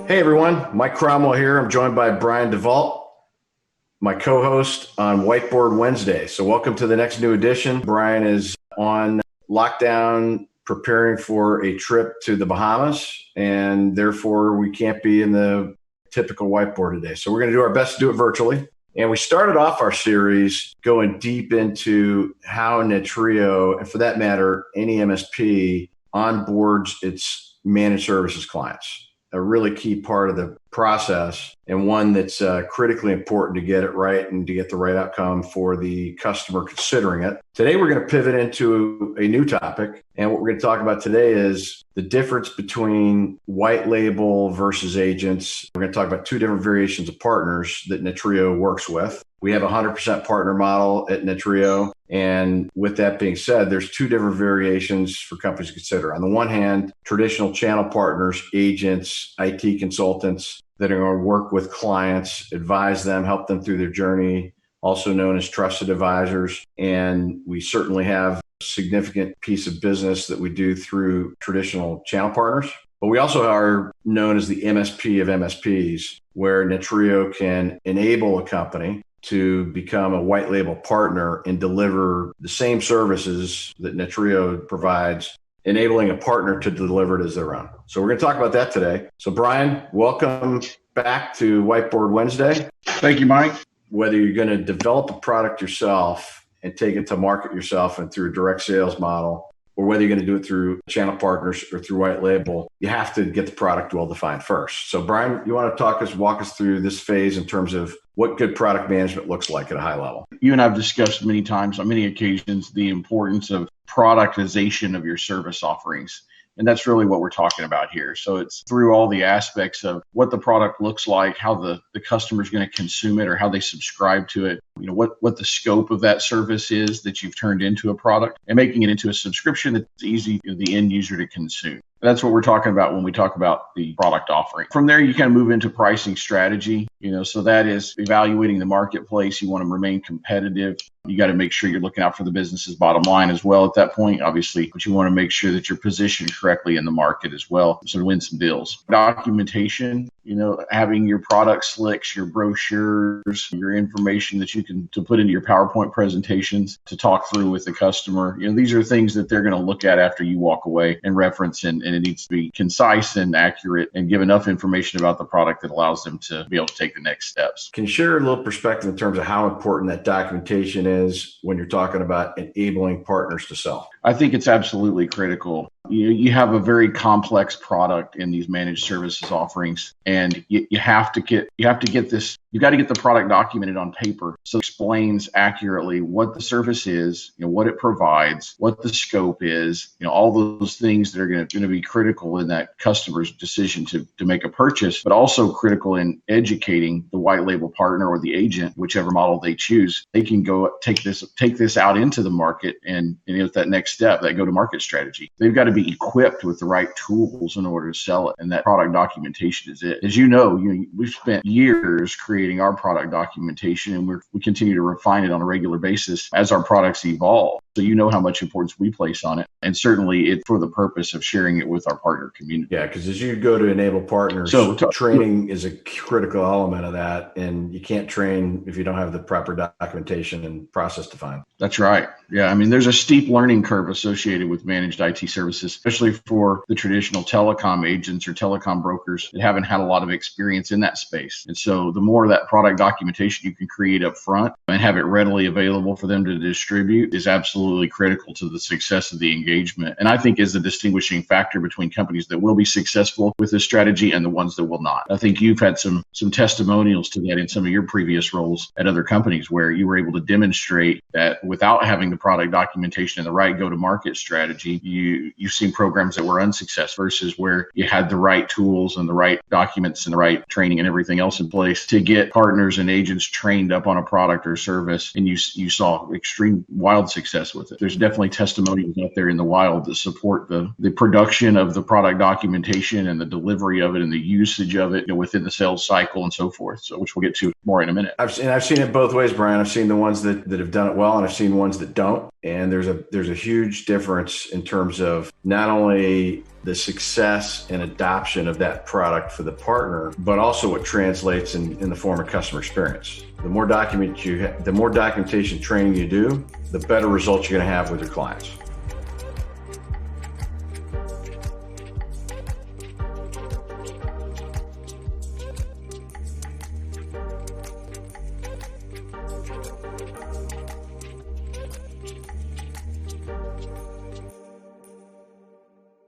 Hey everyone, Mike Cromwell here. I'm joined by Brian DeVault, my co-host on Whiteboard Wednesday. So welcome to the next new edition. Brian is on lockdown, preparing for a trip to the Bahamas, and therefore we can't be in the typical whiteboard today. So we're going to do our best to do it virtually. And we started off our series going deep into how Netrio, and for that matter, any MSP, onboards its managed services clients. A really key part of the process, and one that's critically important to get it right and to get the right outcome for the customer considering it. Today, we're going to pivot into a new topic. And what we're going to talk about today is the difference between white label versus agents. We're going to talk about two different variations of partners that Netrio works with. We have a 100% partner model at Netrio. And with that being said, there's two different variations for companies to consider. On the one hand, traditional channel partners, agents, IT consultants that are going to work with clients, advise them, help them through their journey, also known as trusted advisors. And we certainly have a significant piece of business that we do through traditional channel partners. But we also are known as the MSP of MSPs, where Netrio can enable a company to become a white label partner and deliver the same services that Netrio provides, enabling a partner to deliver it as their own. So we're going to talk about that today. So Brian, welcome back to Whiteboard Wednesday. Thank you, Mike. Whether you're going to develop a product yourself and take it to market yourself and through a direct sales model, or whether you're going to do it through channel partners or through white label, you have to get the product well defined first. So Brian, you want to walk us through this phase in terms of what good product management looks like at a high level? You and I have discussed many times on many occasions the importance of productization of your service offerings. And that's really what we're talking about here. So it's through all the aspects of what the product looks like, how the customer is going to consume it or how they subscribe to it, what the scope of that service is that you've turned into a product, and making it into a subscription that's easy for the end user to consume. That's what we're talking about when we talk about the product offering. From there, you kind of move into pricing strategy. So that is evaluating the marketplace. You want to remain competitive. You got to make sure you're looking out for the business's bottom line as well at that point, obviously, but you want to make sure that you're positioned correctly in the market as well, so to win some deals. Documentation, having your product slicks, your brochures, your information that you can to put into your PowerPoint presentations to talk through with the customer. These are things that they're going to look at after you walk away and reference, and it needs to be concise and accurate and give enough information about the product that allows them to be able to take the next steps. Can you share a little perspective in terms of how important that documentation is when you're talking about enabling partners to sell? I think it's absolutely critical. You have a very complex product in these managed services offerings, and you have to get this. You got to get the product documented on paper so it explains accurately what the service is, what it provides, what the scope is, all those things that are going to be critical in that customer's decision to make a purchase, but also critical in educating the white label partner or the agent, whichever model they choose. They can go take this out into the market and that next step, that go-to-market strategy. They've got to be equipped with the right tools in order to sell it, and that product documentation is it. As we've spent years creating our product documentation, and we continue to refine it on a regular basis as our products evolve. So how much importance we place on it, and certainly it's for the purpose of sharing it with our partner community. Yeah, because as you go to enable partners, training is a critical element of that, and you can't train if you don't have the proper documentation and process defined. That's right. Yeah, there's a steep learning curve associated with managed IT services, especially for the traditional telecom agents or telecom brokers that haven't had a lot of experience in that space. And so the more of that product documentation you can create up front and have it readily available for them to distribute is absolutely critical to the success of the engagement. And I think is a distinguishing factor between companies that will be successful with this strategy and the ones that will not. I think you've had some testimonials to that in some of your previous roles at other companies where you were able to demonstrate that without having the product documentation and the right go-to-market strategy, you've seen programs that were unsuccessful versus where you had the right tools and the right documents and the right training and everything else in place to get partners and agents trained up on a product or service, and you saw extreme wild success with it. There's definitely testimonials out there in the wild that support the production of the product documentation and the delivery of it and the usage of it within the sales cycle and so forth. So, which we'll get to more in a minute. I've seen it both ways, Brian. I've seen the ones that have done it well, and I've seen ones that don't. And there's a huge difference in terms of not only the success and adoption of that product for the partner, but also what translates in the form of customer experience. The more documentation training you do, the better results you're going to have with your clients.